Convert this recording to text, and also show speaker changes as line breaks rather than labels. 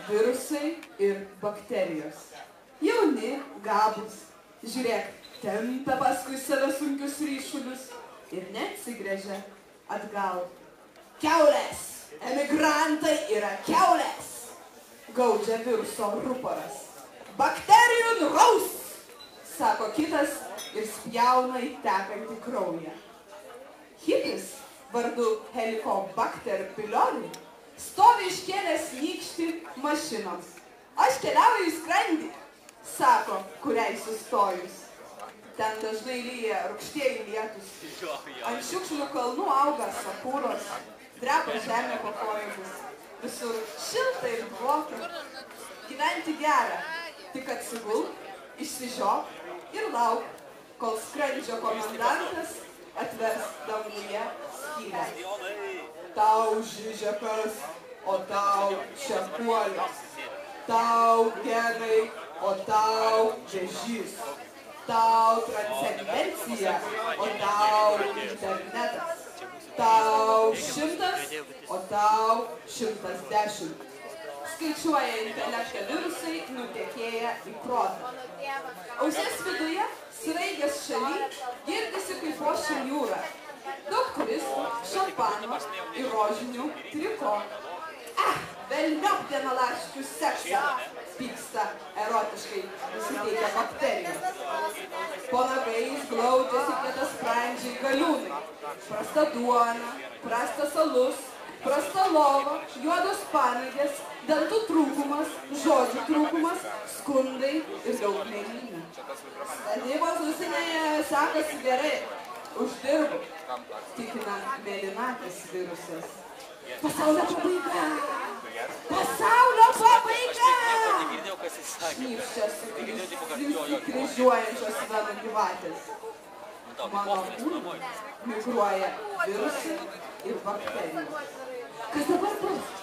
Virusai ir bakterijos. Jauni, gabūs, žiūrėk, tempia paskui save sunkius ryšulius ir neatsigręžia atgal. Kiaulės! Emigrantai yra kiaulės! Gaudžia viruso ruporas. Bakterijų nuraus! Sako kitas ir spjauna į tekantį kraują. Hipis vardu Helicobacter pylori stovi iškėlęs nykštį mašinoms. Aš keliauju į skrandį, sako, kuriai sustojus. Ten dažnai lyja rūgštieji lietus. Ant šiukšlių kalnų auga sapūros, drepa žemė po kojomis. Visur šilta ir dvokia. Gyventi gera, tik atsigulk, išsižiok ir lauk, kol skrandžio komandantas atvers danguje skylę. Tau žižekas, o tau čekuolis. Tau genai, o tau vėžys. Tau transcendencija, o tau internetas. Tau 100, o tau 110. Skaičiuoja intelektą virusai, nutekėję į protą. Ausies viduje, sraigės šaly, girdisi kaip ošia jūra. Daug turistų, šampano ir rožinių triko. Velniop vienalaškių seksą, pyksta erotiškai nusiteikę bakterijos. Po nagais glaudžiasi kietasprandžiai galiūnai. Prasta duona, prastas alus, prasta lova, juodos panagės, dantų trūkumas, žodžių trūkumas, skundai ir daug mėlynių. Statybos užsienyje sekasi gerai. Uždirbu, tikina mėlynakis virusas. Pasaulio pabaiga! Pasaulio pabaiga! Šnypščias kryžiuojančios venų gyvatės. Mano kūną migruoja virusai ir bakterijos. Kas dabar bus?